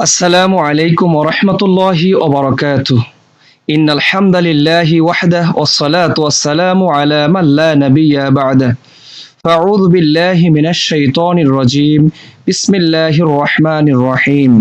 আসসালামু আলাইকুম ওয়া রাহমাতুল্লাহি ওয়া বারাকাতুহু। ইন্নাল হামদালিল্লাহি ওয়াহদাহু ওয়াসসালাতু ওয়াসসালামু আলা মান লা নাবিয়্যা বা'দাহু। ফাআউযু বিল্লাহি মিনাশ শাইতানির রাজীম। বিসমিল্লাহির রাহমানির রাহিম।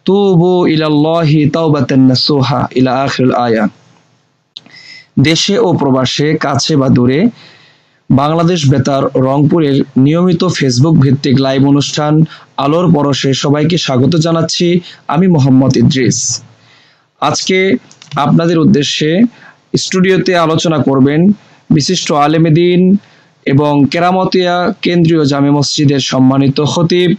তুবু ইলাল্লাহি তাওবাতান নাসুহা ইলা আখিরিল আয়াত। দেশে ও প্রবাসে, কাছে বা দূরে, বাংলাদেশ বেতার রংপুরের নিয়মিত ফেসবুক ভিত্তিক লাইভ অনুষ্ঠান আলোর পরশে সবাইকে স্বাগত জানাচ্ছি। আমি মোহাম্মদ ইদ্রিস। আজকে আপনাদের উদ্দেশ্যে স্টুডিওতে আলোচনা করবেন বিশিষ্ট আলেমে দ্বীন এবং কেরামতিয়া কেন্দ্রীয় জামে মসজিদের সম্মানিত খতিব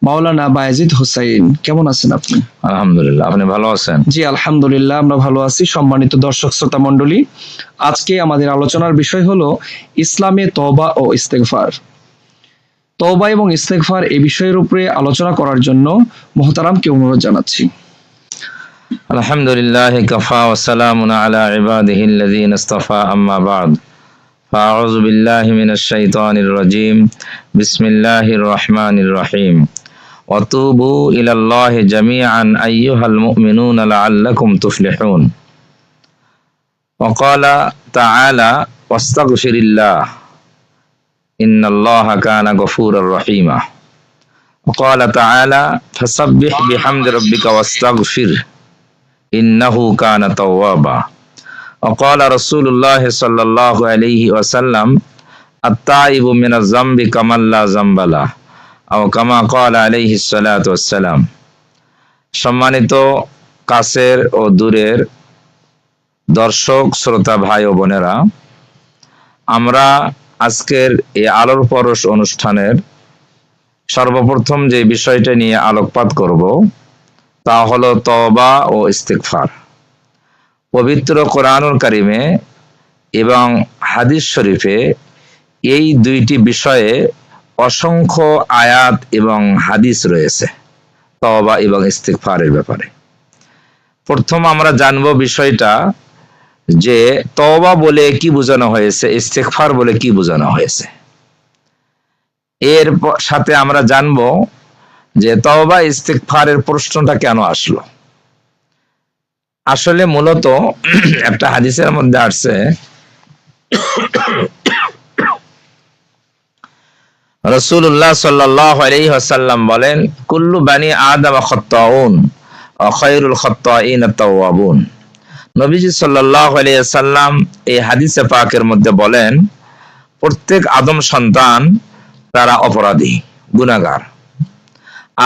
মাওলানা বায়েজিদ হোসাইন। কেমন আছেন আপনি? আলহামদুলিল্লাহ, আপনি ভালো আছেন? জি আলহামদুলিল্লাহ, আমরা ভালো আছি। সম্মানিত দর্শক শ্রোতা মণ্ডলী, আজকে আমাদের আলোচনার বিষয় হলো ইসলামে তওবা ও ইস্তেগফার। তওবা এবং ইস্তেগফার এই বিষয়ের উপরে আলোচনা করার জন্য মুহতারামকে অনুরোধ জানাচ্ছি। আলহামদুলিল্লাহ কাফা ওয়া সালামুন আলা ইবাদিহিল্লাযীনা ইসতাফা, আম্মা বা'দ। ফাআউযু বিল্লাহি মিনাশ শাইতানির রাজীম। বিসমিল্লাহির রাহমানির রাহিম। ওয়া তুবু ইলাল্লাহি জামিআন আইয়ুহাল মুমিনুনা লাআল্লাকুম তুফলিহুন। ওয়া ক্বালা তাআলা ওয়াস্তাগফিরিল্লাহ ইন্নাল্লাহা কানা গফুরার রহিমা। ওয়া ক্বালা তাআলা ফাসাব্বিহ বিহামদি রাব্বিকা ওয়াস্তাগফির ইন্নাহু কানা তাওয়াবা। ওয়া ক্বালা রাসূলুল্লাহ সাল্লাল্লাহু আলাইহি ওয়াসাল্লাম আত-তাইবু মিনাজ যামবি কামান লা যামবা লাহ, আও কামা ক্বালা আলাইহিস সালাতু ওয়াসসালাম। সম্মানিত কাছের ও দূরের দর্শক শ্রোতা ভাই ও বোনেরা, আমরা আজকের এই আলোর পরশ অনুষ্ঠানের সর্বপ্রথম যে বিষয়টা নিয়ে আলোকপাত করব তা হলো তওবা ও ইস্তিগফার। পবিত্র কোরআনুল কারিমে এবং হাদিস শরীফে এই দুইটি বিষয়ে অসংখ্য আয়াত এবং হাদিস রয়েছে তওবা এবং ইস্তিগফারের ব্যাপারে। প্রথম আমরা জানব বিষয়টা যে তওবা বলে কি বোঝানো হয়েছে, ইস্তিগফার বলে কি বোঝানো হয়েছে। এর সাথে আমরা জানব যে তওবা ইস্তিগফারের প্রশ্নটা কেন আসলো। আসলে মূলত একটা হাদিসের মধ্যে আসছে, রাসূলুল্লাহ সাল্লাল্লাহু আলাইহি ওয়াসাল্লাম বলেন, কুল্লু বানি আদম খাত্তাউন ওয়া খায়রুল খাত্তাইন আত-তাওয়াবুন। নবীজি সাল্লাল্লাহু আলাইহি ওয়াসাল্লাম এই হাদিসে পাকের মধ্যে বলেন, প্রত্যেক আদম সন্তান তারা অপরাধী, গুনাহগার।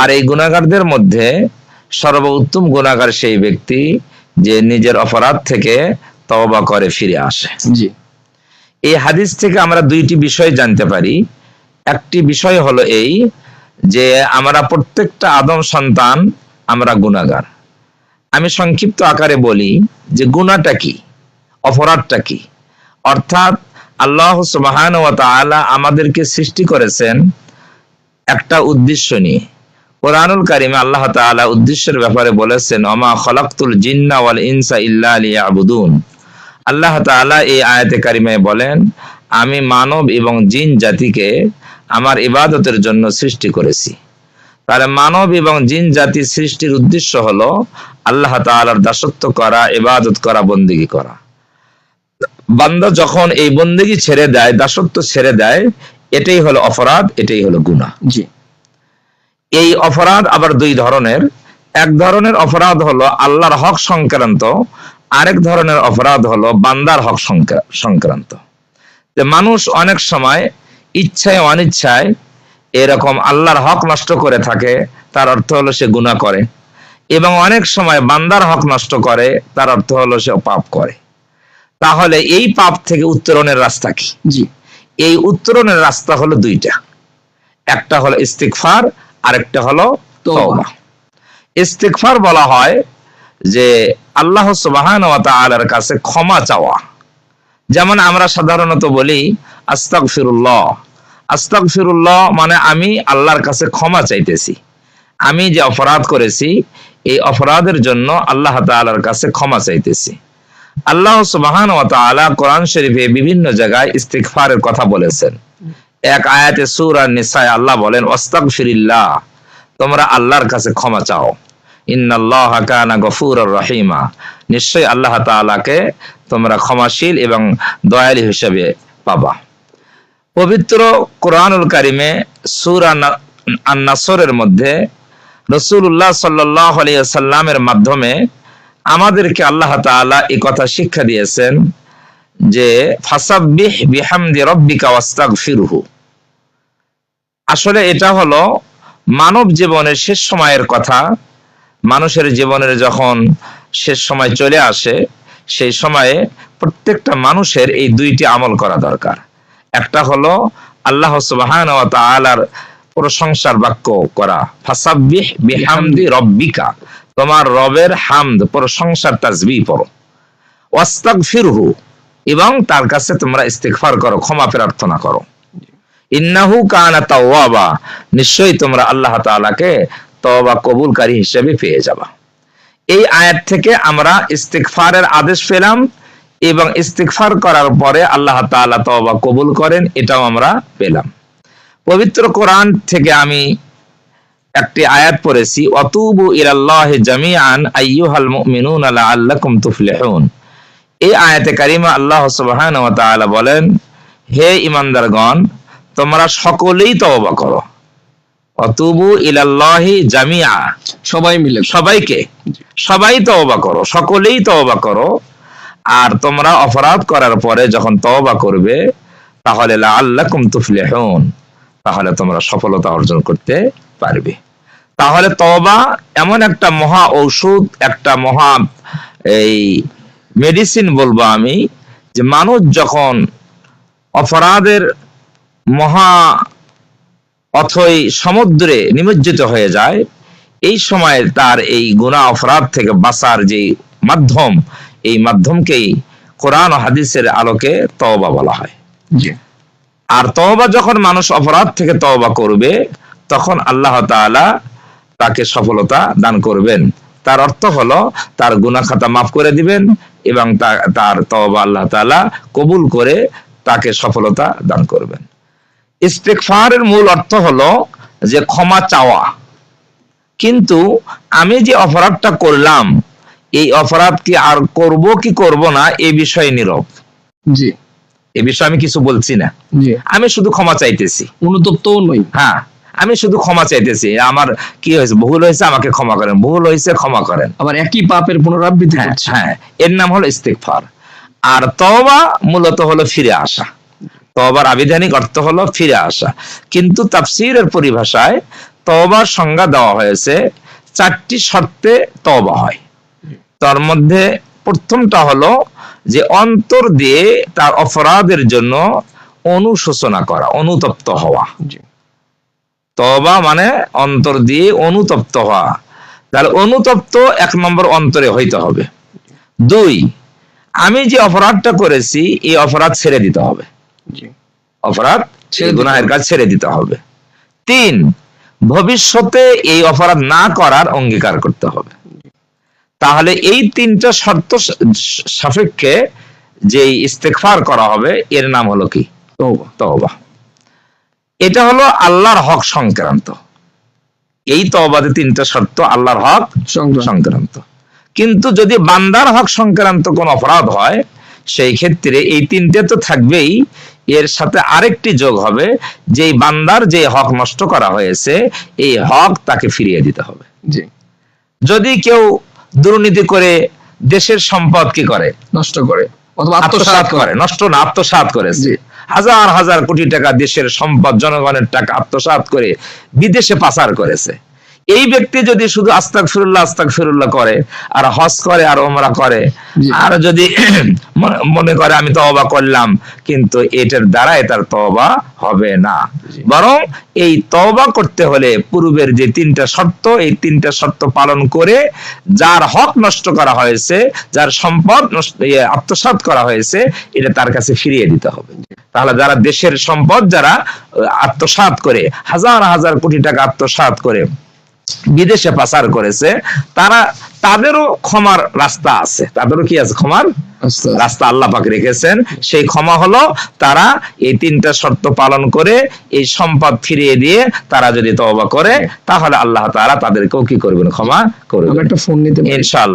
আর এই গুনাহগারদের মধ্যে সর্বোত্তম গুনাহগার সেই ব্যক্তি যে নিজের অপরাধ থেকে তওবা করে ফিরে আসে। জি, এই হাদিস থেকে আমরা দুইটি বিষয় জানতে পারি। একটি বিষয় হলো এই যে আমরা প্রত্যেকটা আদম সন্তান আমরা গুনাহগার। আমি সংক্ষিপ্ত আকারে বলি যে গুনাহটা কি, অপরাধটা কি। অর্থাৎ আল্লাহ সুবহানাহু ওয়া তাআলা আমাদেরকে সৃষ্টি করেছেন একটা উদ্দেশ্য নিয়ে। কোরআনুল কারিমে আল্লাহ তাআলা উদ্দেশ্যের ব্যাপারে বলেছেন, ওমা খলাকতুল জিন্না ওয়াল ইনসা ইল্লা লিয়াবুদুন। আল্লাহ তাআলা এই আয়াতে কারিমায় বলেন, আমি মানব এবং জিন জাতিকে আমার ইবাদতের জন্য সৃষ্টি করেছি। তাহলে মানব এবং জিন জাতি সৃষ্টির উদ্দেশ্য হলো আল্লাহ তাআলার দাসত্ব করা, ইবাদত করা, বন্দেগী করা। বান্দা যখন এই বন্দেগী ছেড়ে দেয়, দাসত্ব ছেড়ে দেয়, এটাই হলো অপরাধ, এটাই হলো গুনাহ। জি, এই অপরাধ আবার দুই ধরনের। এক ধরনের অপরাধ হলো আল্লাহর হক সংক্রান্ত, আরেক ধরনের অপরাধ হলো বান্দার হক সংক্রান্ত। যে মানুষ অনেক সময় ইচ্ছায় অনিচ্ছায় এরকম আল্লাহর হক নষ্ট করে থাকে, তার অর্থ হলো সে গুনাহ করে। এবং অনেক সময় বান্দার হক নষ্ট করে, তার অর্থ হলো সে পাপ করে। তাহলে এই পাপ থেকে উত্তরণের রাস্তা কি? জি, এই উত্তরণের রাস্তা হলো দুইটা। একটা হলো ইস্তিগফার, আরেকটা হলো তওবা। ইস্তিগফার বলা হয় যে আল্লাহ সুবহানাহু ওয়া তাআলার কাছে ক্ষমা চাওয়া। যেমন আমরা সাধারণত বলি আস্তাগফিরুল্লাহ। আস্তাগফিরুল্লাহ মানে আমি আল্লাহর কাছে ক্ষমা চাইতেছি। আমি যে অপরাধ করেছি এই অপরাধের জন্য আল্লাহ তাআলার কাছে ক্ষমা চাইতেছি। আল্লাহ সুবহানাহু ওয়া তাআলা কোরআন শরীফে বিভিন্ন জায়গায় ইস্তিগফারের কথা বলেছেন। এক আয়াতে সূরা নিসায় আল্লাহ বলেন, ওয়াস্তাগফিরিল্লাহ, তোমরা আল্লাহর কাছে ক্ষমা চাও। ইন্নাল্লাহা কানা গফুরুর রহিমা, নিশ্চয়ই আল্লাহ তাআলাকে তোমরা ক্ষমাশীল এবং দয়ালু হিসেবে পাবা। পবিত্র কোরআনুল কারিমে সূরা আন-নাসরের মধ্যে রাসূলুল্লাহ সাল্লাল্লাহু আলাইহি ওয়াসাল্লামের মাধ্যমে আমাদেরকে আল্লাহ তাআলা এই কথা শিক্ষা দিয়েছেন যে ফাসাব্বিহ বিহামদি রাব্বিকা ওয়াস্তাগফিরহু। আসলে এটা হলো মানব জীবনের শেষ সময়ের কথা। মানুষের জীবনের যখন শেষ সময় চলে আসে, সেই সময়ে প্রত্যেকটা মানুষের এই দুইটি আমল করা দরকার। একটা হলো আল্লাহ সুবহানাহু ওয়া তাআলার প্রশংসার বাক্য করা, ফাসাব্বিহ বিহামদি রাব্বিকা, তোমার রবের হামদ প্রশংসার তাসবিহ পড়ো, ওয়াস্তাগফিরহু, এবং তার কাছে তোমরা ইস্তিগফার করো, ক্ষমা প্রার্থনা করো। ইন্নাহু কানা তাওয়াবা, নিশ্চয়ই তোমরা আল্লাহ তাআলাকে তওবা কবুলকারী হিসেবে পেয়ে যাবা। এই আয়াত থেকে আমরা ইস্তিগফারের আদেশ পেলাম এবং ইস্তিগফার করার পরে আল্লাহ তাআলা তওবা কবুল করেন, এটাও আমরা পেলাম। পবিত্র কোরআন থেকে আমি একটি আয়াত পড়েছি, ওয়াতুবু ইলাল্লাহি জামিআন আইয়ুহাল মুমিনুনা লাআল্লাকুম তুফলিহুন। এই আয়াতে কারিমা আল্লাহ সুবহানাহু ওয়া তাআলা বলেন, হে ঈমানদারগণ, তোমরা সকলেই তওবা করো। ওয়াতুবু ইলাল্লাহি জামিআ, সবাই মিলে, সবাই তওবা করো, সকলেই তওবা করো। আর তোমরা অপরাধ করার পরে যখন তওবা করবে, তাহলে লাআল্লাকুম তুফলিহুন, তাহলে তোমরা সফলতা অর্জন করতে পারবে। তাহলে তওবা এমন একটা মহা ঔষধ, একটা মহা এই মেডিসিন বলবো আমি, যে মানুষ যখন অপরাধের মহা অথই সমুদ্রে নিমজ্জিত হয়ে যায়, এই সময় তার এই গুনাহ অপরাধ থেকে বাঁচার যে মাধ্যম, এই মাধ্যমকেই কোরআন ও হাদিসের আলোকে তওবা বলা হয়। আর তওবা যখন মানুষ অপরাধ থেকে তওবা করবে, তখন আল্লাহ তাআলা তাকে সফলতা দান করবেন। তার অর্থ হলো তার গুনাহ খাতা মাফ করে দিবেন এবং তার তওবা আল্লাহ তাআলা কবুল করে তাকে সফলতা দান করবেন। ইস্তিগফারের মূল অর্থ হলো যে ক্ষমা চাওয়া। কিন্তু আমি যে অপরাধটা করলাম, এই অপরাধ কি আর করব কি করব না, এই বিষয়ে নীরব। জি, এই বিষয়ে আমি কিছু বলছি না। জি, আমি শুধু ক্ষমা চাইতেছি, অনুতপ্তও নই। হ্যাঁ, আমি শুধু ক্ষমা চাইতেছি, আমার কি হয়েছে, ভুল হয়েছে, আমাকে ক্ষমা করেন, ভুল হয়েছে, ক্ষমা করেন। আবার একই পাপের পুনরাবৃত্তি করছে। হ্যাঁ, এর নাম হলো ইস্তিগফার। আর তওবা মূলত হলো ফিরে আসা। তওবার আবিধানিক অর্থ হলো ফিরে আসা। কিন্তু তাফসীরের পরিভাষায় তওবার সংজ্ঞা দেওয়া হয়েছে, 4টি শর্তে তওবা হয়। তার মধ্যে প্রথমটা হলো যে অন্তর দিয়ে তার অপরাধের জন্য অনুশোচনা করা, অনুতপ্ত হওয়া। তওবা মানে অন্তর দিয়ে অনুতপ্ত হওয়া। তাহলে অনুতপ্ত 1 নম্বর অন্তরে হইতে হবে। 2, আমি যে অপরাধটা করেছি এই অপরাধ ছেড়ে দিতে হবে, অপরাধ গুনাহের কাজ ছেড়ে দিতে হবে। 3, ভবিষ্যতে এই অপরাধ না করার অঙ্গীকার করতে হবে। তাহলে এই 3টা শর্ত সাপেক্ষে যে ইস্তিগফার করা হবে, এর নাম হলো কি? তওবা। এটা হলো আল্লাহর হক সংক্রান্ত। এই তওবাতে 3টা শর্ত আল্লাহর হক সংক্রান্ত। কিন্তু যদি বান্দার হক সংক্রান্ত কোন অপরাধ হয়, সেই ক্ষেত্রে এই 3টে তো থাকবেই, এর সাথে আরেকটি যোগ হবে, যে বান্দার যে হক নষ্ট করা হয়েছে, এই হক তাকে ফিরিয়ে দিতে হবে। যদি কেউ দুর্নীতি করে দেশের সম্পদ কি করে, নষ্ট করে, অথবা আত্মসাৎ করে, নষ্ট না আত্মসাৎ করেছে, হাজার হাজার কোটি টাকা দেশের সম্পদ, জনগণের টাকা আত্মসাৎ করে বিদেশে পাচার করেছে, এই ব্যক্তি যদি শুধু আস্তাগফিরুল্লাহ আস্তাগফিরুল্লাহ করে আর হজ করে আর ওমরা করে, আর যদি মনে করে আমি তওবা করলাম, কিন্তু এটার দ্বারাই তার তওবা হবে না। বরং এই তওবা করতে হলে পূর্বের যে 3টা শর্ত, এই 3টা শর্ত পালন করে যার হক নষ্ট করা হয়েছে, যার সম্পদ আত্মসাৎ করা হয়েছে, এটা তার কাছে ফিরিয়ে দিতে হবে। তাহলে যারা দেশের সম্পদ যারা আত্মসাৎ করে, হাজার হাজার কোটি টাকা আত্মসাৎ করে বিদেশে পাচার করেছে, তাদেরও ক্ষমার রাস্তা আছে, তাদেরও কি আছে? ক্ষমার আচ্ছা রাস্তা আল্লাহ পাক রেখেছেন। সেই ক্ষমা হলো তারা এই তিনটা শর্ত পালন করে এই সম্পদ ফিরিয়ে দিয়ে তারা যদি তওবা করে, তাহলে আল্লাহ তাআলা তাদেরকেও কি করবেন? ক্ষমা করবেন আমরা একটা ফোন নিতে পারি? ইনশাআল্লাহ।